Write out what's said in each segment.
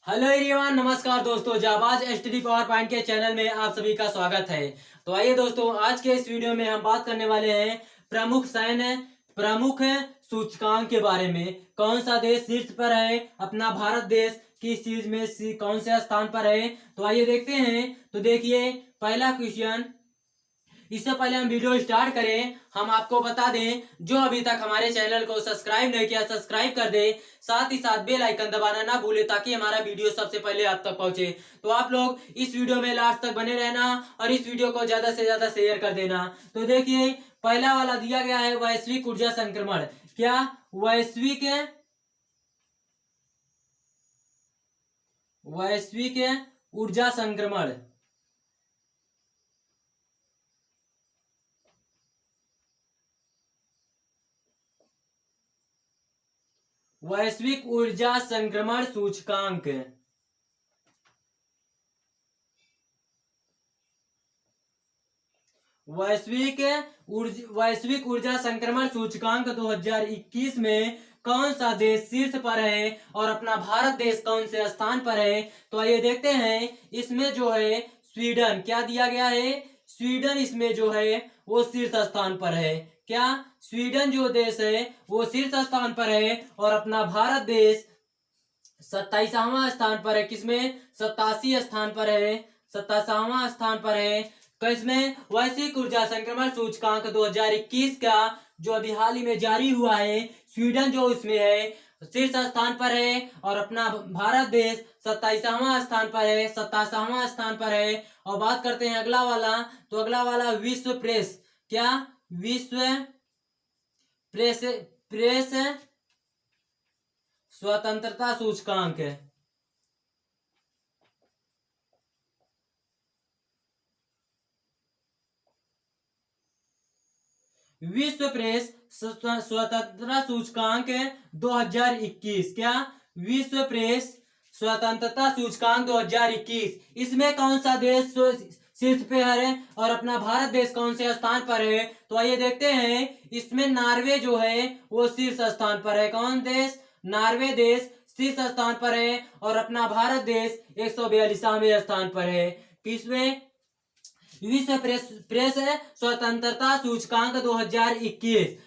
Hello everyone, नमस्कार दोस्तों। जाबाज STD power point के चैनल में आप सभी का स्वागत है। तो आइए दोस्तों, आज के इस वीडियो में हम बात करने वाले हैं प्रमुख सूचकांक के बारे में। कौन सा देश शीर्ष पर है, अपना भारत देश किस चीज में कौन से स्थान पर है। तो आइए देखते हैं। तो देखिए, पहला क्वेश्चन। इससे पहले हम वीडियो स्टार्ट करें, हम आपको बता दें, जो अभी तक हमारे चैनल को सब्सक्राइब नहीं किया सब्सक्राइब कर दे, साथ ही साथ बेल आइकन दबाना ना भूले ताकि हमारा वीडियो सबसे पहले आप तक पहुंचे। तो आप लोग इस वीडियो में लास्ट तक बने रहना और इस वीडियो को ज्यादा से ज्यादा शेयर कर देना। तो देखिए, पहला वाला दिया गया है वैश्विक ऊर्जा संक्रमण। क्या वैश्विक ऊर्जा संक्रमण। वैश्विक ऊर्जा संक्रमण सूचकांक। वैश्विक ऊर्जा संक्रमण सूचकांक 2021 में कौन सा देश शीर्ष पर है और अपना भारत देश कौन से स्थान पर है। तो आइए देखते हैं। इसमें जो है स्वीडन, क्या दिया गया है, स्वीडन इसमें जो है वो शीर्ष स्थान पर है। क्या स्वीडन जो देश है वो शीर्ष स्थान पर है और अपना भारत देश 27वां स्थान पर है। किसमें? 87 स्थान पर है, 87वां स्थान पर है। तो इसमें वैश्विक ऊर्जा संक्रमण सूचकांक 2021 का जो अभी हाल ही में जारी हुआ है, स्वीडन जो इसमें है शीर्ष स्थान पर है और अपना भारत देश 27वां स्थान पर है, 87वां स्थान पर है। और बात करते हैं अगला वाला। तो अगला वाला विश्व प्रेस, क्या विश्व प्रेस प्रेस स्वतंत्रता सूचकांक है। विश्व प्रेस स्वतंत्रता सूचकांक 2021। क्या विश्व प्रेस स्वतंत्रता सूचकांक 2021, इसमें कौन सा देश शीर्ष पे है और अपना भारत देश कौन से स्थान पर है। तो आइए देखते हैं। इसमें नॉर्वे जो है वो शीर्ष स्थान पर है। कौन देश? नॉर्वे देश शीर्ष स्थान पर है और अपना भारत देश 142वें स्थान पर है। किसमें? विश्व प्रेस स्वतंत्रता सूचकांक 2021।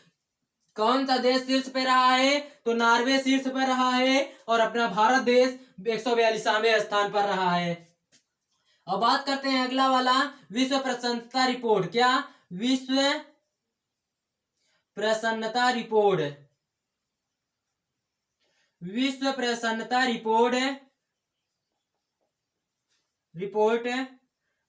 कौन सा देश शीर्ष पे रहा है? तो नॉर्वे शीर्ष पर रहा है और अपना भारत देश 142वें स्थान पर रहा है। अब बात करते हैं अगला वाला, विश्व प्रसन्नता रिपोर्ट। क्या विश्व प्रसन्नता रिपोर्ट, विश्व प्रसन्नता रिपोर्ट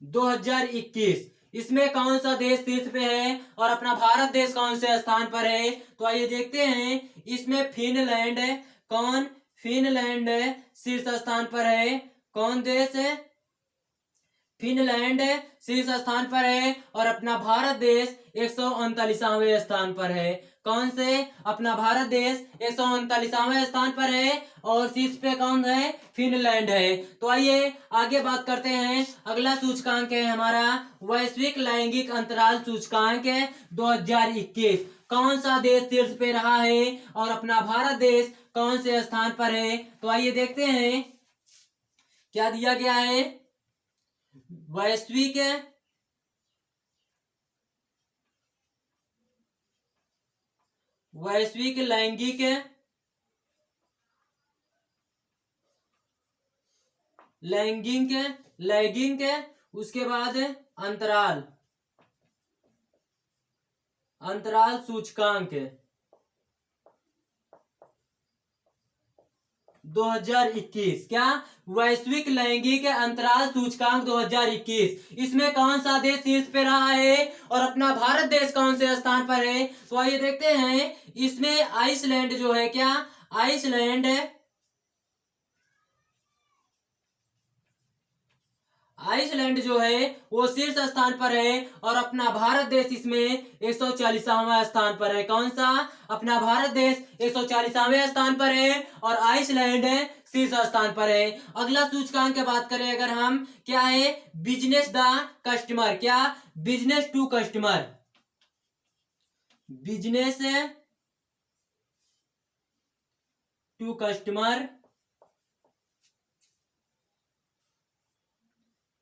2021, इसमें कौन सा देश शीर्ष पे है और अपना भारत देश कौन से स्थान पर है। तो आइए देखते हैं। इसमें फिनलैंड है। कौन? फिनलैंड शीर्ष स्थान पर है। कौन देश है? फिनलैंड शीर्ष स्थान पर है और अपना भारत देश 139वें स्थान पर है। कौन से? अपना भारत देश 139वें स्थान पर है और शीर्ष पे कौन है? फिनलैंड है। तो आइए आगे बात करते हैं। अगला सूचकांक है हमारा वैश्विक लैंगिक अंतराल सूचकांक 2021। कौन सा देश शीर्ष पे रहा है और अपना भारत देश कौन से स्थान पर है। तो आइए देखते हैं क्या दिया गया है। वैश्विक लैंगिक लैंगिक उसके बाद अंतराल सूचकांक 2021। क्या वैश्विक लैंगिक अंतराल सूचकांक 2021, इसमें कौन सा देश शीर्ष पे रहा है और अपना भारत देश कौन से स्थान पर है। तो आइए देखते हैं। इसमें आइसलैंड जो है, क्या आइसलैंड आइसलैंड जो है वो शीर्ष स्थान पर है और अपना भारत देश इसमें 140वां स्थान पर है। कौन सा? अपना भारत देश 140वें स्थान पर है और आइसलैंड शीर्ष स्थान पर है। अगला सूचकांक की बात करें अगर हम, क्या है? Business the customer. क्या business to customer, business to customer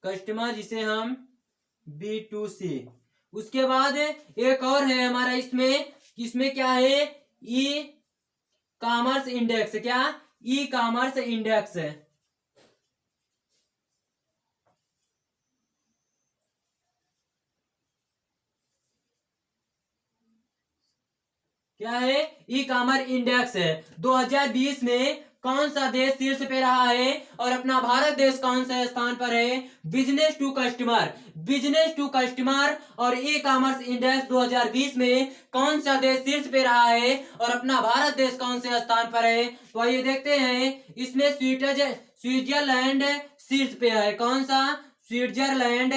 customer जिसे हम B2C। उसके बाद एक और है हमारा इसमें, इसमें क्या है, ई कॉमर्स इंडेक्स। क्या, ई कॉमर्स इंडेक्स है। क्या है, ई कॉमर्स इंडेक्स है। 2020 में कौन सा देश शीर्ष पे रहा है और अपना भारत देश कौन से स्थान पर है। Business to customer, business to customer और ई कॉमर्स इंडेक्स 2020 में कौन सा देश शीर्ष पे रहा है और अपना भारत देश कौन से स्थान पर है। तो आइए देखते हैं, इसमें स्विट्जरलैंड शीर्ष पे है। कौन सा, स्विट्जरलैंड।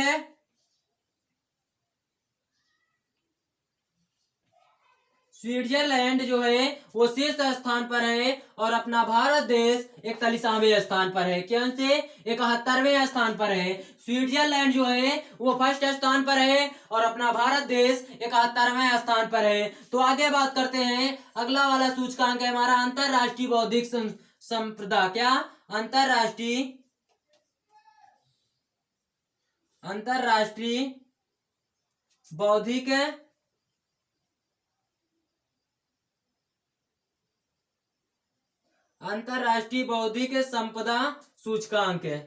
स्विट्जरलैंड जो है वो शीर्ष स्थान पर है और अपना भारत देश 41वें स्थान पर है। कौन से, 71वें स्थान पर है। स्विट्जरलैंड जो है वो फर्स्ट स्थान पर है और अपना भारत देश 71वें स्थान पर है। तो आगे बात करते हैं, अगला वाला सूचकांक है हमारा अंतरराष्ट्रीय बौद्धिक संपदा। क्या, अंतरराष्ट्रीय अंतरराष्ट्रीय बौद्धिक अंतरराष्ट्रीय बौद्धिक संपदा सूचकांक है।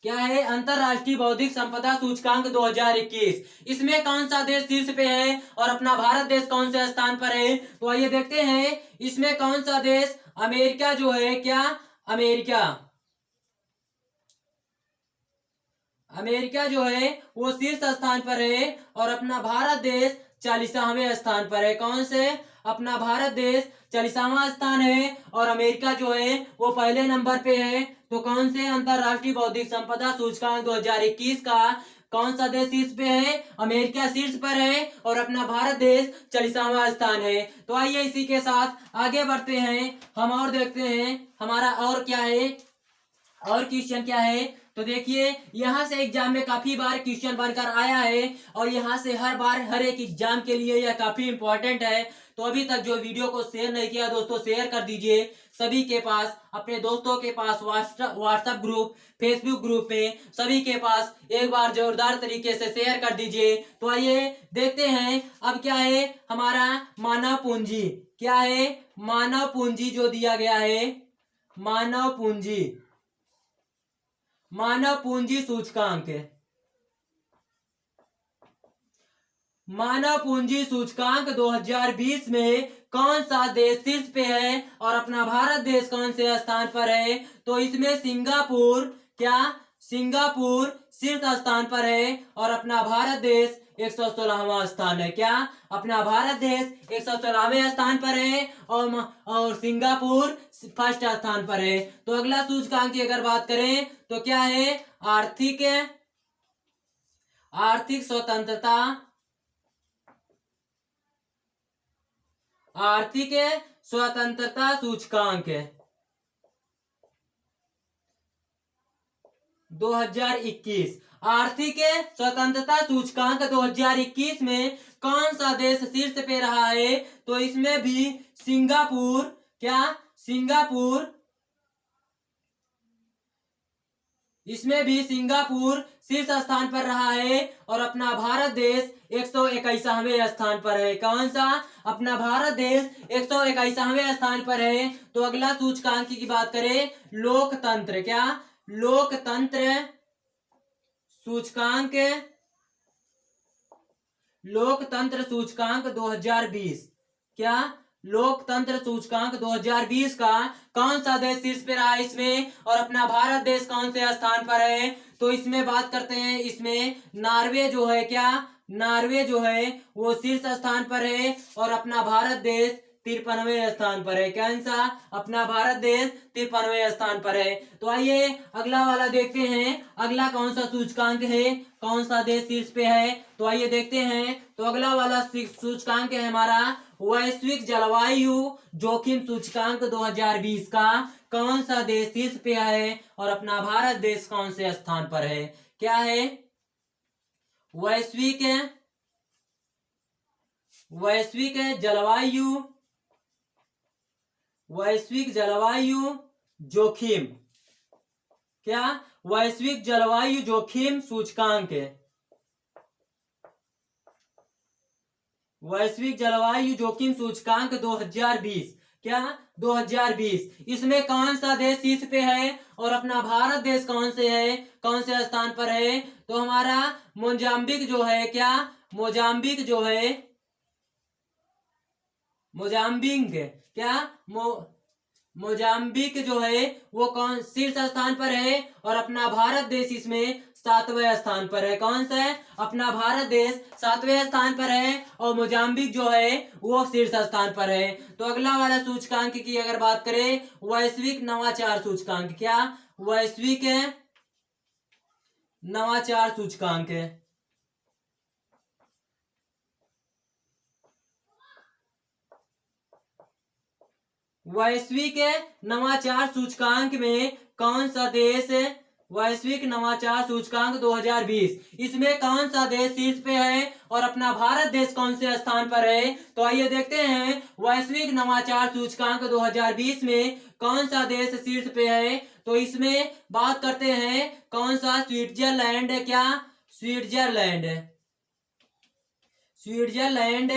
क्या है, अंतरराष्ट्रीय बौद्धिक संपदा सूचकांक 2021। इसमें कौन सा देश शीर्ष पे है और अपना भारत देश कौन से स्थान पर है। तो आइए देखते हैं, इसमें कौन सा देश, अमेरिका जो है। क्या, अमेरिका, अमेरिका जो है वो शीर्ष स्थान पर है और अपना भारत देश 40वें स्थान पर है। कौन से, अपना भारत देश 40वां स्थान है और अमेरिका जो है वो पहले नंबर पे है। तो कौन से, अंतरराष्ट्रीय बौद्धिक संपदा सूचकांक 2021 का कौन सा देश शीर्ष पे है, अमेरिका शीर्ष पर है और अपना भारत देश 40वां स्थान है। तो आइए इसी के साथ आगे बढ़ते हैं हम और देखते हैं हमारा और क्या है, और क्वेश्चन क्या है। तो देखिए, यहाँ से एग्जाम में काफी बार क्वेश्चन बनकर आया है और यहाँ से हर बार हर एक एग्जाम के लिए यह काफी इंपॉर्टेंट है। तो अभी तक जो वीडियो को शेयर नहीं किया दोस्तों, शेयर कर दीजिए सभी के पास, अपने दोस्तों के पास, व्हाट्सएप ग्रुप, फेसबुक ग्रुप में सभी के पास एक बार जोरदार तरीके से शेयर कर दीजिए। तो आइए देखते हैं, अब क्या है हमारा मानव पूंजी। क्या है, मानव पूंजी जो दिया गया है, मानव पूंजी, मानव पूंजी सूचकांक। मानव पूंजी सूचकांक 2020 में कौन सा देश शीर्ष पे है और अपना भारत देश कौन से स्थान पर है। तो इसमें सिंगापुर, क्या, सिंगापुर शीर्ष स्थान पर है और अपना भारत देश 116वां स्थान है। क्या, अपना भारत देश 116वें स्थान पर है और सिंगापुर फर्स्ट स्थान पर है। तो अगला सूचकांक की अगर बात करें तो क्या है, आर्थिक आर्थिक स्वतंत्रता, आर्थिक स्वतंत्रता सूचकांक 2021। आर्थिक स्वतंत्रता सूचकांक 2021 में कौन सा देश शीर्ष पे रहा है। तो इसमें भी सिंगापुर, क्या, सिंगापुर, इसमें भी सिंगापुर शीर्ष स्थान पर रहा है और अपना भारत देश 121वें स्थान पर है। कौन सा, अपना भारत देश 121वें स्थान पर है। तो अगला सूचकांक की बात करें, लोकतंत्र। क्या, लोकतंत्र सूचकांक, लोकतंत्र सूचकांक 2020। क्या, लोकतंत्र सूचकांक 2020 का कौन सा देश शीर्ष पे रहा है इसमें और अपना भारत देश कौन से स्थान पर है। तो इसमें बात करते हैं, इसमें नॉर्वे जो है। क्या, नॉर्वे जो है वो शीर्ष स्थान पर है और अपना भारत देश 53वें स्थान पर है। कौन सा, अपना भारत देश 53वें स्थान पर है। तो आइए अगला वाला देखते हैं, अगला कौन सा सूचकांक है, कौन सा देश शीर्ष पे है। तो आइए देखते हैं, तो अगला वाला सूचकांक है हमारा वैश्विक जलवायु जोखिम सूचकांक 2020 का कौन सा देश शीर्ष पे है और अपना भारत देश कौन से स्थान पर है। क्या है, वैश्विक वैश्विक जलवायु वैश्विक जलवायु जोखिम, क्या? वैश्विक जलवायु जोखिम सूचकांक, वैश्विक जलवायु जोखिम सूचकांक 2020, क्या? 2020। इसमें कौन सा देश शीर्ष पे है और अपना भारत देश कौन से है, कौन से स्थान पर है? तो हमारा मोजाम्बिक जो है, क्या? मोजाम्बिक जो है, मोजाम्बिक, क्या? मोजाम्बिक जो है वो कौन शीर्ष स्थान पर है और अपना भारत देश इसमें 7वें स्थान पर है। कौन सा है? अपना भारत देश 7वें स्थान पर है और मोजाम्बिक जो है वो शीर्ष स्थान पर है। तो अगला वाला सूचकांक की अगर बात करें, वैश्विक नवाचार सूचकांक, क्या? वैश्विक नवाचार सूचकांक, वैश्विक नवाचार सूचकांक में कौन सा देश, वैश्विक नवाचार सूचकांक 2020, इसमें कौन सा देश शीर्ष पे है और अपना भारत देश कौन से स्थान पर है? तो आइए देखते हैं वैश्विक नवाचार सूचकांक 2020 में कौन सा देश शीर्ष पे है। तो इसमें बात करते हैं कौन सा? स्विट्जरलैंड, क्या? स्विट्जरलैंड, स्विट्जरलैंड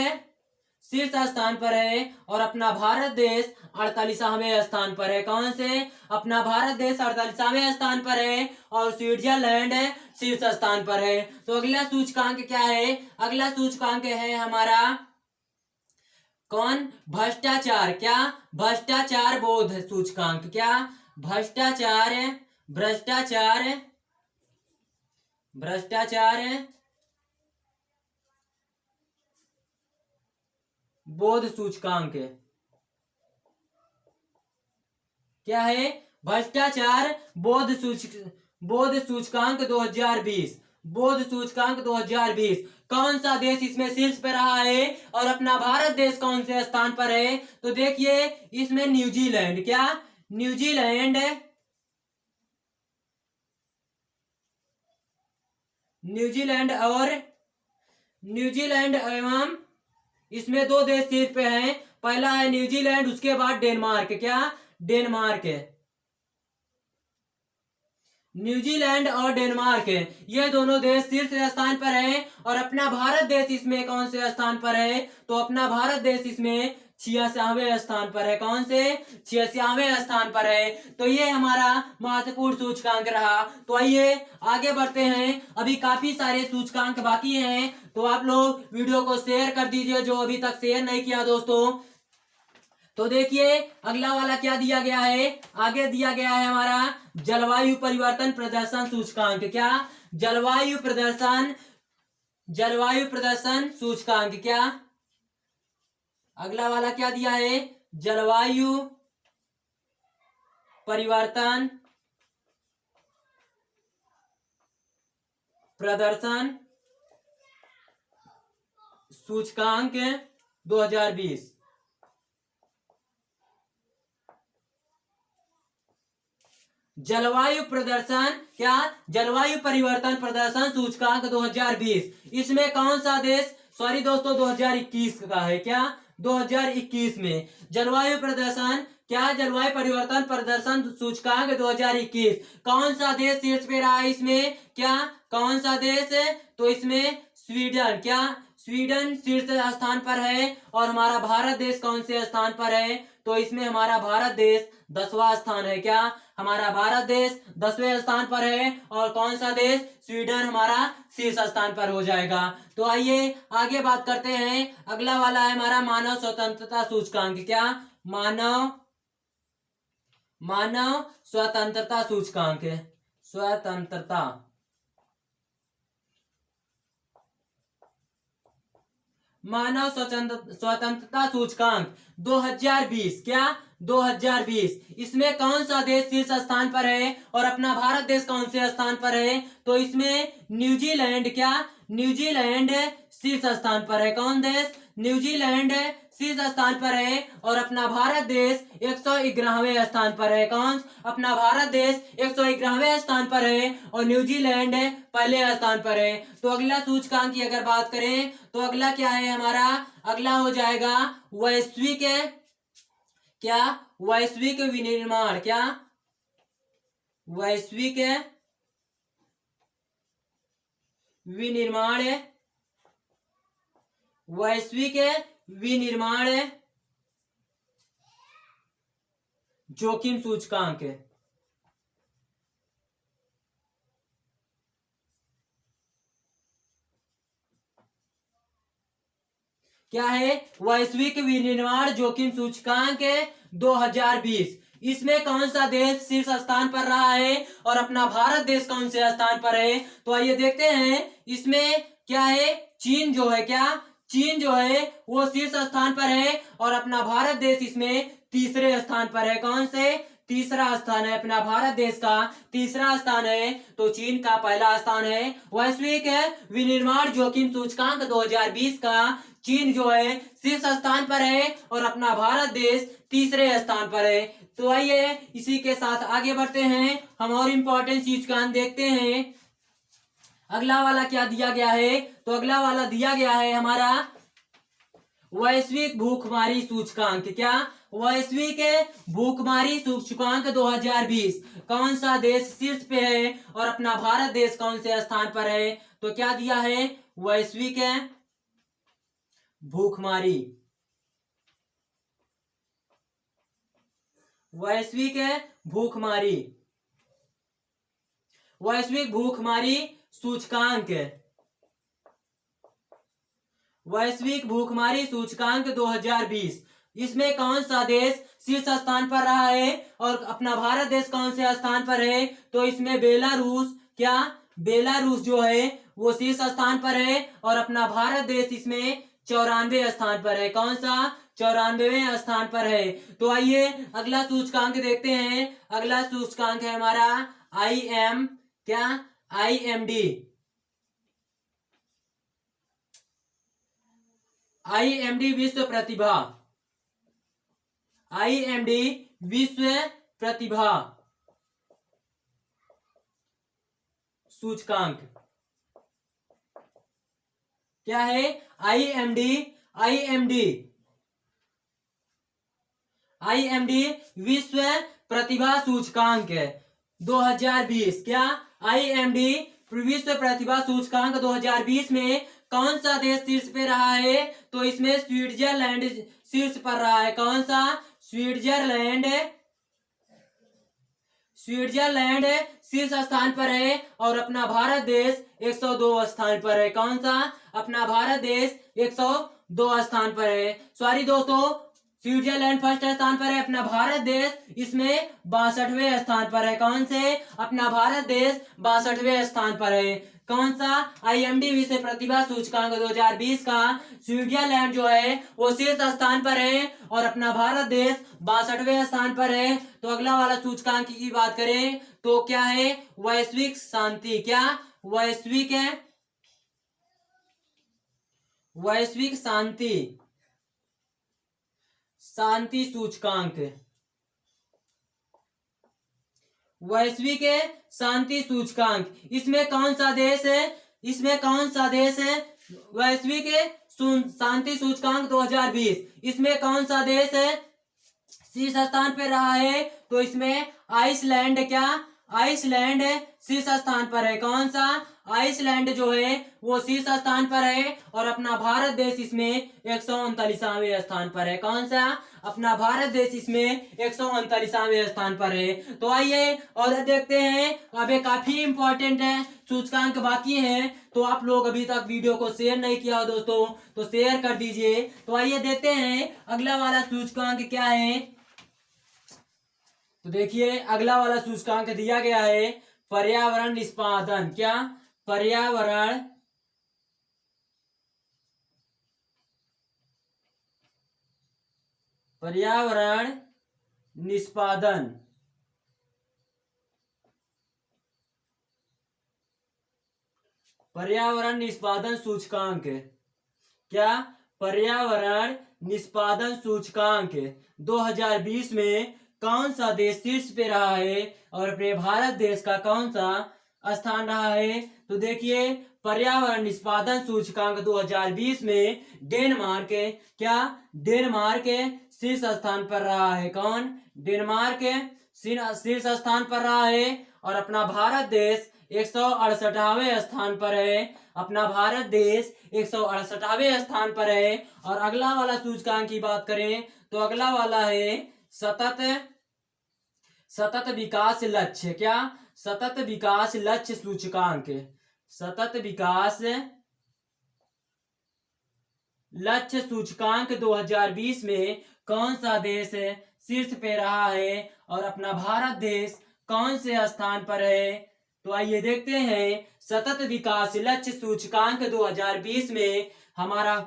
शीर्ष स्थान पर है और अपना भारत देश 48वें स्थान पर है। कौन से? अपना भारत देश 48वें स्थान पर है और स्विट्जरलैंड शीर्ष स्थान पर है। तो अगला सूचकांक क्या है? अगला सूचकांक है हमारा कौन? भ्रष्टाचार, क्या? भ्रष्टाचार बोध सूचकांक, क्या? भ्रष्टाचार भ्रष्टाचार भ्रष्टाचार बोध सूचकांक, क्या है? भ्रष्टाचार बोध सूचकांक 2020, बोध सूचकांक 2020। कौन सा देश इसमें शीर्ष पर रहा है और अपना भारत देश कौन से स्थान पर है? तो देखिए इसमें न्यूजीलैंड, क्या? न्यूजीलैंड, न्यूजीलैंड एवं इसमें दो देश शीर्ष पे हैं। पहला है न्यूजीलैंड, उसके बाद डेनमार्क, क्या? डेनमार्क, न्यूजीलैंड और डेनमार्क ये दोनों देश शीर्ष स्थान पर हैं और अपना भारत देश इसमें कौन से स्थान पर है? तो अपना भारत देश इसमें 86वें स्थान पर है। कौन से? 86वें स्थान पर है। तो ये हमारा महत्वपूर्ण सूचकांक रहा। तो आइए आगे बढ़ते हैं, अभी काफी सारे सूचकांक बाकी हैं, तो आप लोग वीडियो को शेयर कर दीजिए जो अभी तक शेयर नहीं किया दोस्तों। तो देखिए अगला वाला क्या दिया गया है, आगे दिया गया है हमारा जलवायु परिवर्तन प्रदर्शन सूचकांक, क्या? जलवायु प्रदर्शन सूचकांक, क्या? अगला वाला क्या दिया है? जलवायु परिवर्तन प्रदर्शन सूचकांक 2020। जलवायु प्रदर्शन, क्या? जलवायु परिवर्तन प्रदर्शन सूचकांक 2020, इसमें कौन सा देश, सॉरी दोस्तों 2021 का है, क्या? 2021 में जलवायु प्रदर्शन, क्या? जलवायु परिवर्तन प्रदर्शन सूचकांक 2021, कौन सा देश शीर्ष पे रहा है इसमें? क्या? कौन सा देश है? तो इसमें स्वीडन, क्या? स्वीडन शीर्ष स्थान पर है और हमारा भारत देश कौन से स्थान पर है? तो इसमें हमारा भारत देश 10वां स्थान है, क्या? हमारा भारत देश 10वें स्थान पर है और कौन सा देश? स्वीडन हमारा शीर्ष स्थान पर हो जाएगा। तो आइए आगे बात करते हैं, अगला वाला है हमारा मानव स्वतंत्रता सूचकांक, क्या? मानव स्वतंत्रता सूचकांक, स्वतंत्रता, मानव स्वतंत्रता सूचकांक 2020, क्या? 2020, इसमें कौन सा देश शीर्ष स्थान पर है और अपना भारत देश कौन से स्थान पर है? तो इसमें न्यूजीलैंड, क्या? न्यूजीलैंड शीर्ष स्थान पर है। कौन देश? न्यूजीलैंड शीर्ष स्थान पर है और अपना भारत देश 111वें स्थान पर है। कौन? अपना भारत देश 111वें स्थान पर है और न्यूजीलैंड पहले स्थान पर है। तो अगला सूचकांक की अगर बात करें तो अगला क्या है हमारा? अगला हो जाएगा वैश्विक, क्या? वैश्विक विनिर्माण। क्या? वैश्विक विनिर्माण, वैश्विक विनिर्माण जोखिम सूचकांक। क्या है? वैश्विक विनिर्माण जोखिम सूचकांक 2020। इसमें कौन सा देश शीर्ष स्थान पर रहा है और अपना भारत देश कौन से स्थान पर है? तो आइए देखते हैं। इसमें क्या है? चीन जो है, क्या? चीन जो है वो शीर्ष स्थान पर है और अपना भारत देश इसमें तीसरे स्थान पर है। कौन से? तीसरा स्थान है अपना भारत देश का, तीसरा स्थान है। तो चीन का पहला स्थान है। वैश्विक विनिर्माण जोखिम सूचकांक 2020 का चीन जो है शीर्ष स्थान पर है और अपना भारत देश तीसरे स्थान पर है। तो आइए इसी के साथ आगे बढ़ते हैं, हम और इम्पोर्टेंट सूचकांक देखते हैं। अगला वाला क्या दिया गया है? तो अगला वाला दिया गया है हमारा वैश्विक भूखमरी सूचकांक। क्या? वैश्विक भूखमरी सूचकांक 2020। कौन सा देश शीर्ष पे है और अपना भारत देश कौन से स्थान पर है? तो क्या दिया है? वैश्विक भूखमरी, वैश्विक भूखमरी, वैश्विक भूखमरी सूचकांक, वैश्विक भूखमरी सूचकांक 2020। इसमें कौन सा देश शीर्ष स्थान पर रहा है और अपना भारत देश कौन से स्थान पर है? तो इसमें बेलारूस, क्या? बेलारूस जो है वो शीर्ष स्थान पर है और अपना भारत देश इसमें 94वें स्थान पर है। कौन सा? 94वें स्थान पर है। तो आइए अगला सूचकांक देखते हैं। अगला सूचकांक है हमारा IM, क्या? IMD, IMD विश्व प्रतिभा, IMD विश्व प्रतिभा सूचकांक। क्या है? IMD, IMD, IMD विश्व प्रतिभा सूचकांक 2020। क्या? IMD विश्व प्रतिभा सूचकांक 2020 में कौन सा देश शीर्ष पे रहा है? तो इसमें स्विट्जरलैंड शीर्ष पर रहा है। कौन सा? स्विट्जरलैंड, स्विट्जरलैंड शीर्ष स्थान पर है और अपना भारत देश 102 स्थान पर है। कौन सा? अपना भारत देश 102 स्थान पर है। सॉरी दोस्तों, स्विट्जरलैंड फर्स्ट स्थान पर है, अपना भारत देश इसमें 62वें स्थान पर है। कौन से? अपना भारत देश 62वें स्थान पर है। कौन सा? IMD विश्व प्रतिभा सूचकांक 2020 का स्विट्जरलैंड जो है वो शीर्ष स्थान पर है और अपना भारत देश 62वें स्थान पर है। तो अगला वाला सूचकांक की बात करें तो क्या है? वैश्विक शांति। क्या? वैश्विक, वैश्विक शांति, शांति सूचकांक, वैश्विक शांति सूचकांक। इसमें कौन सा देश है? इसमें कौन सा देश है? वैश्विक शांति सूचकांक 2020। इसमें कौन सा देश है शीर्ष स्थान पे रहा है? तो इसमें आइसलैंड, क्या? आइसलैंड शीर्ष स्थान पर है। कौन सा? आइसलैंड जो है वो शीर्ष स्थान पर है और अपना भारत देश इसमें 139वें स्थान पर है। कौन सा? अपना भारत देश इसमें 139वें स्थान पर है। तो आइए और देखते हैं, अभी काफी इंपॉर्टेंट है सूचकांक बाकी हैं। तो आप लोग अभी तक वीडियो को शेयर नहीं किया हो दोस्तों तो शेयर कर दीजिए। तो आइए देखते हैं अगला वाला सूचकांक क्या है। तो देखिए अगला वाला सूचकांक दिया गया है पर्यावरण निष्पादन। क्या? पर्यावरण पर्यावरण निष्पादन, पर्यावरण निष्पादन सूचकांक, क्या पर्यावरण निष्पादन सूचकांक 2020 में कौन सा देश शीर्ष पे रहा है और अपने भारत देश का कौन सा स्थान रहा है? तो देखिए, पर्यावरण निष्पादन सूचकांक 2020 में डेनमार्क, क्या डेनमार्क शीर्ष स्थान पर रहा है। कौन? डेनमार्क शीर्ष स्थान पर रहा है और अपना भारत देश 168वें स्थान पर है। अपना भारत देश 168वें स्थान पर है। और अगला वाला सूचकांक की बात करें तो अगला वाला है सतत विकास लक्ष्य, क्या सतत विकास लक्ष्य सूचकांक। सतत विकास लक्ष्य सूचकांक 2020 में कौन सा देश शीर्ष पे रहा है और अपना भारत देश कौन से स्थान पर है? तो आइए देखते हैं। सतत विकास लक्ष्य सूचकांक 2020 में हमारा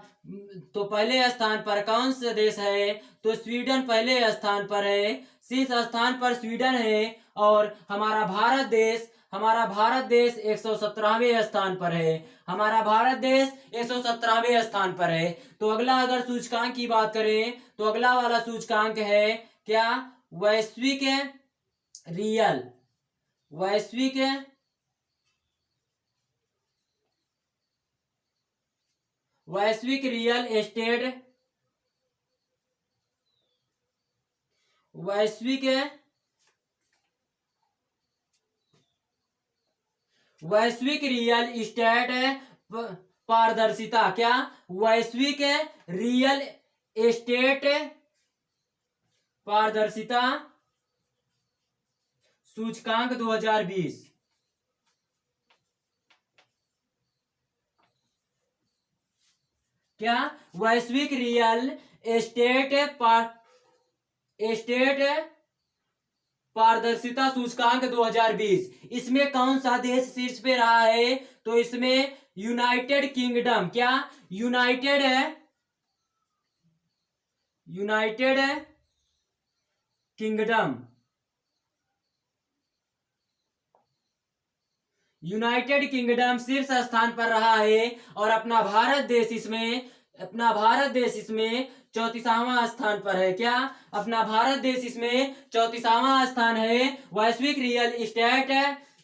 तो पहले स्थान पर कौन सा देश है? तो स्वीडन पहले स्थान पर है। शीर्ष स्थान पर स्वीडन है और हमारा भारत देश 117वें स्थान पर है। हमारा भारत देश 117वें स्थान पर है। तो अगला अगर सूचकांक की बात करें तो अगला वाला सूचकांक है क्या? वैश्विक रियल एस्टेट वैश्विक रियल एस्टेट पारदर्शिता, क्या वैश्विक रियल एस्टेट पारदर्शिता सूचकांक 2020, क्या वैश्विक रियल एस्टेट पारदर्शिता सूचकांक 2020, इसमें कौन सा देश शीर्ष पे रहा है? तो इसमें यूनाइटेड किंगडम, क्या यूनाइटेड किंगडम शीर्ष स्थान पर रहा है और अपना भारत देश इसमें 34वां स्थान पर है। क्या अपना भारत देश इसमें 34वां स्थान है। वैश्विक रियल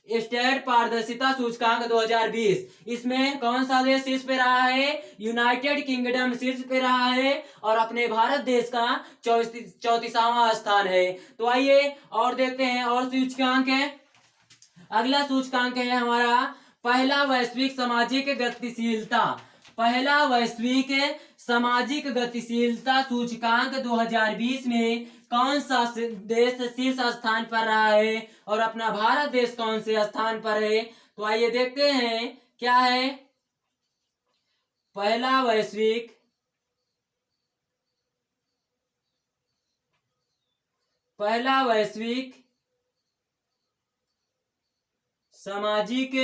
एस्टेट पारदर्शिता सूचकांक 2020, इसमें कौन सा देश शीर्ष पे रहा है? यूनाइटेड किंगडम शीर्ष पे रहा है और अपने भारत देश का 34वां स्थान है। तो आइए और देखते हैं और सूचकांक है। अगला सूचकांक है हमारा पहला वैश्विक सामाजिक गतिशीलता सूचकांक 2020 में कौन सा देश शीर्ष स्थान पर रहा है और अपना भारत देश कौन से स्थान पर है? तो आइए देखते हैं क्या है। पहला वैश्विक सामाजिक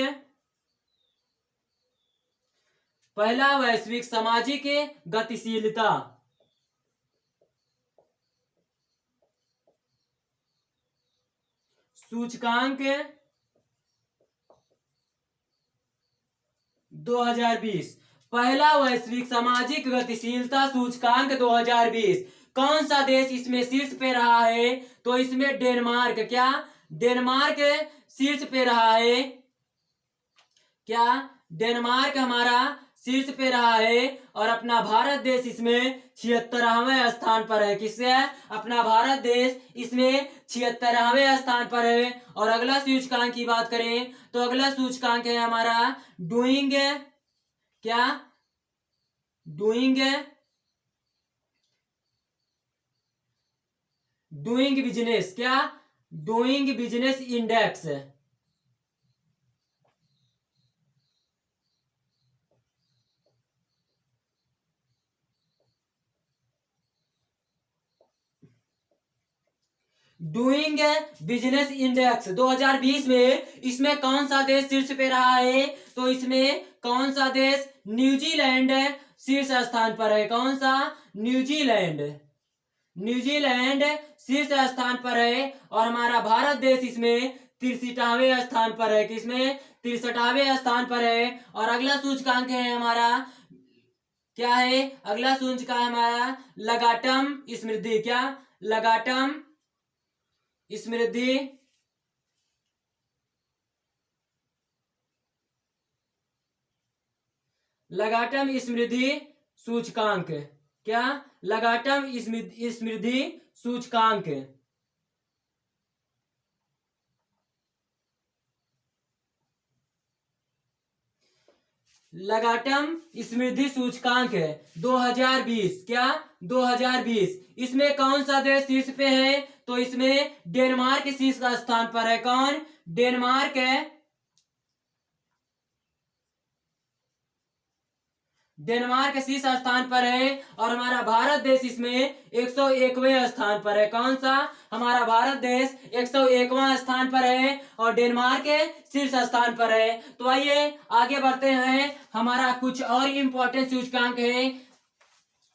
गतिशीलता सूचकांक 2020, पहला वैश्विक सामाजिक गतिशीलता सूचकांक 2020, कौन सा देश इसमें शीर्ष पे रहा है? तो इसमें डेनमार्क, क्या डेनमार्क शीर्ष पे रहा है। क्या डेनमार्क हमारा शीर्ष पे रहा है और अपना भारत देश इसमें 76वें स्थान पर है। किससे? अपना भारत देश इसमें 76वें स्थान पर है। और अगला सूचकांक की बात करें तो अगला सूचकांक है हमारा डूइंग बिजनेस, क्या doing business index. Doing business index 2020 में इसमें कौन सा देश शीर्ष पे रहा है? तो इसमें कौन सा देश? न्यूजीलैंड शीर्ष स्थान पर है। कौन सा? न्यूजीलैंड शीर्ष स्थान पर है और हमारा भारत देश इसमें 63वें स्थान पर है। किसमें? 63वें स्थान पर है। और अगला सूचकांक है हमारा, क्या है अगला सूचकांक हमारा? लगाटम स्मृति। क्या? लगाटम स्मृति लगाटम स्मृति सूचकांक। क्या? लगाटम स्मृति सूचकांक। लगाटम स्मृति सूचकांक है 2020। क्या? 2020। इसमें कौन सा देश शीर्ष पे है? तो इसमें डेनमार्क शीर्ष स्थान पर है। कौन? डेनमार्क है। डेनमार्क शीर्ष स्थान पर है। और हमारा भारत देश इसमें 101वें स्थान पर है। कौन सा? हमारा भारत देश 101वां स्थान पर है और डेनमार्क शीर्ष स्थान पर है। तो आइए आगे बढ़ते हैं। हमारा कुछ और इम्पोर्टेंट सूचकांक है,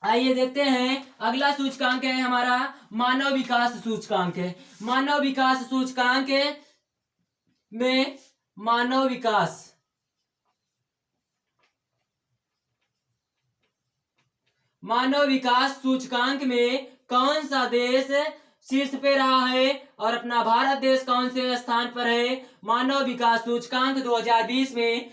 आइए देखते हैं। अगला सूचकांक है हमारा मानव विकास सूचकांक है। मानव विकास सूचकांक में मानव विकास सूचकांक में कौन सा देश शीर्ष पे रहा है और अपना भारत देश कौन से स्थान पर है? मानव विकास सूचकांक 2020 में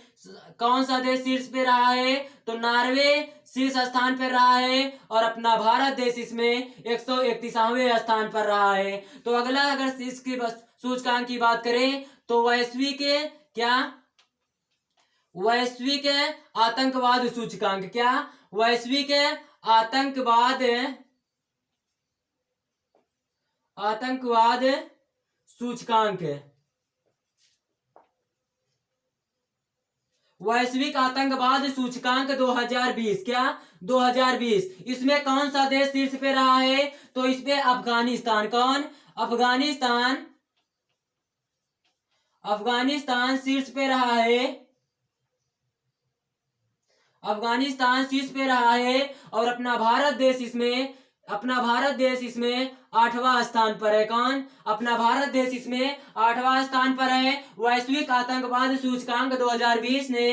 कौन सा देश शीर्ष पे रहा है? तो नॉर्वे शीर्ष स्थान पर रहा है और अपना भारत देश इसमें 131वें स्थान पर रहा है। तो अगला अगर इसकी सूचकांक की बात करें तो वैश्विक, क्या? वैश्विक आतंकवाद सूचकांक। क्या? वैश्विक आतंकवाद सूचकांक। वैश्विक आतंकवाद सूचकांक 2020। क्या? 2020। इसमें कौन सा देश शीर्ष पे रहा है? तो इस पे अफगानिस्तान। कौन? अफगानिस्तान शीर्ष पे रहा है। अफगानिस्तान शीर्ष पे रहा है और अपना भारत देश इसमें 8वां स्थान पर है। कौन? अपना भारत देश इसमें 8वां स्थान पर है। वैश्विक आतंकवाद सूचकांक 2020 ने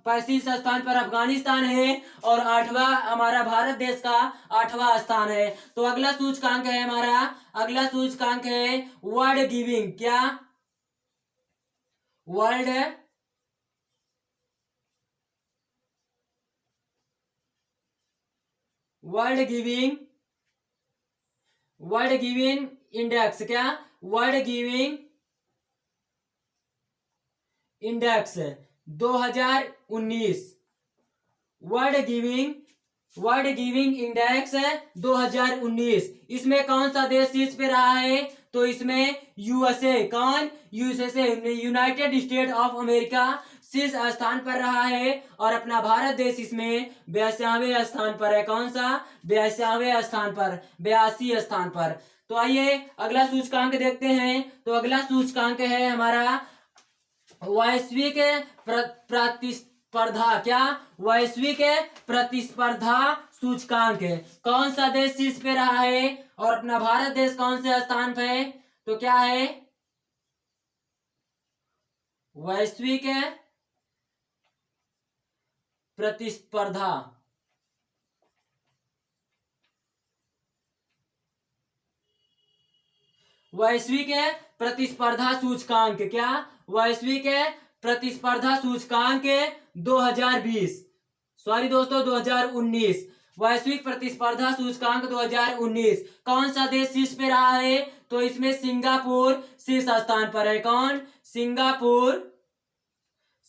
35 स्थान पर अफगानिस्तान है और 8वां हमारा भारत देश का 8वां स्थान है। तो अगला सूचकांक है हमारा, अगला सूचकांक है वर्ल्ड गिविंग। क्या? World giving index. क्या? World giving index 2019। World giving index 2019। इसमें कौन सा देश शीर्ष पे रहा है? तो इसमें यूएसए। कौन? USA United state of America शीर्ष स्थान पर रहा है और अपना भारत देश इसमें 82वें स्थान पर है। कौन सा? 82वें स्थान पर, 82 स्थान पर। तो आइए अगला सूचकांक देखते हैं। तो अगला सूचकांक है हमारा वैश्विक प्रतिस्पर्धा। क्या? वैश्विक प्रतिस्पर्धा सूचकांक। कौन सा देश शीर्ष पे रहा है और अपना भारत देश कौन से स्थान पे है? तो क्या है? वैश्विक प्रतिस्पर्धा सूचकांक। क्या? वैश्विक प्रतिस्पर्धा सूचकांक 2020, सॉरी दोस्तों 2019। वैश्विक प्रतिस्पर्धा सूचकांक 2019 कौन सा देश शीर्ष पे रहा है? तो इसमें सिंगापुर शीर्ष स्थान पर है। कौन? सिंगापुर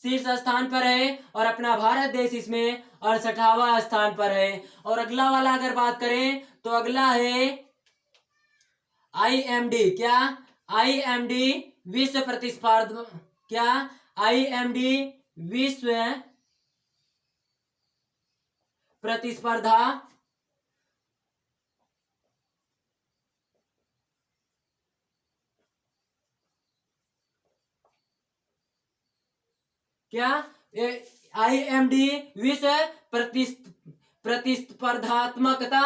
शीर्ष स्थान पर है और अपना भारत देश इसमें 68वां स्थान पर है। और अगला वाला अगर बात करें तो अगला है IMD। क्या? IMD विश्व प्रतिस्पर्धा। क्या? IMD विश्व प्रतिस्पर्धा क्या? IMD विश्व प्रतिस्पर्धात्मकता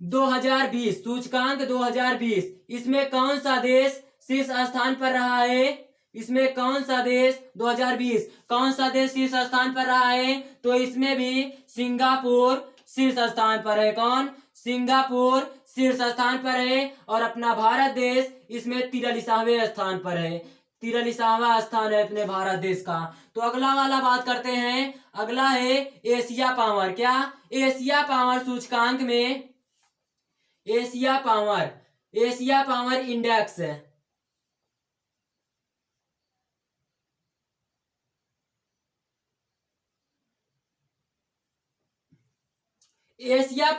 2020 सूचकांक 2020। इसमें कौन सा देश शीर्ष स्थान पर रहा है? इसमें कौन सा देश 2020 कौन सा देश शीर्ष स्थान पर रहा है? तो इसमें भी सिंगापुर शीर्ष स्थान पर है। कौन? सिंगापुर शीर्ष स्थान पर है। और अपना भारत देश इसमें 43वें स्थान पर है। 43वां स्थान है अपने भारत देश का। तो अगला वाला बात करते हैं। अगला है एशिया पावर। क्या? एशिया पावर सूचकांक में Asia power index Asia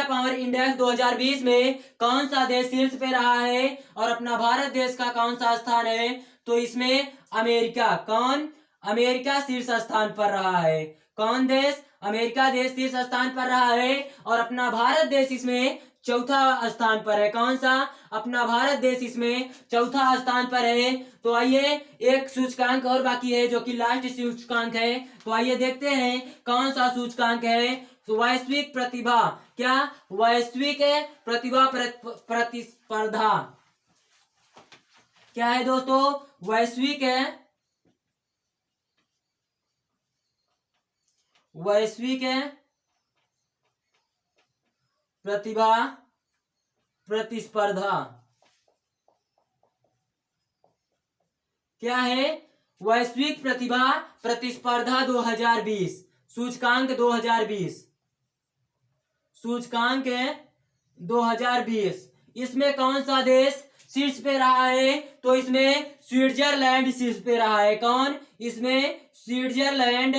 power index 2020 में कौन सा देश शीर्ष पे रहा है और अपना भारत देश का कौन सा स्थान है? तो इसमें अमेरिका। कौन? अमेरिका शीर्ष स्थान पर रहा है। कौन देश? अमेरिका देश शीर्ष स्थान पर रहा है। और अपना भारत देश इसमें चौथा स्थान पर है। कौन सा? अपना भारत देश इसमें चौथा स्थान पर है। तो आइए एक सूचकांक और बाकी है जो कि लास्ट सूचकांक है। तो आइए देखते हैं कौन सा सूचकांक है। तो वैश्विक प्रतिभा। क्या? वैश्विक प्रतिभा प्रतिस्पर्धा। क्या है दोस्तों? वैश्विक प्रतिभा प्रतिस्पर्धा। क्या है? वैश्विक प्रतिभा प्रतिस्पर्धा 2020 सूचकांक 2020 इसमें कौन सा देश शीर्ष पे रहा है? तो इसमें स्विट्जरलैंड शीर्ष पे रहा है। कौन? इसमें स्विट्जरलैंड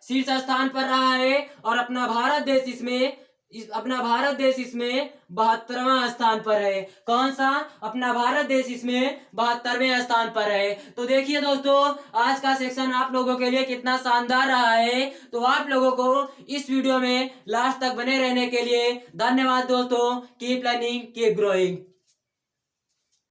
शीर्ष स्थान पर रहा है। और अपना भारत देश इसमें 72वां स्थान पर है। कौन सा? अपना भारत देश इसमें 72वें स्थान पर है। तो देखिए दोस्तों, आज का सेक्शन आप लोगों के लिए कितना शानदार रहा है। तो आप लोगों को इस वीडियो में लास्ट तक बने रहने के लिए धन्यवाद दोस्तों। Keep learning, keep growing.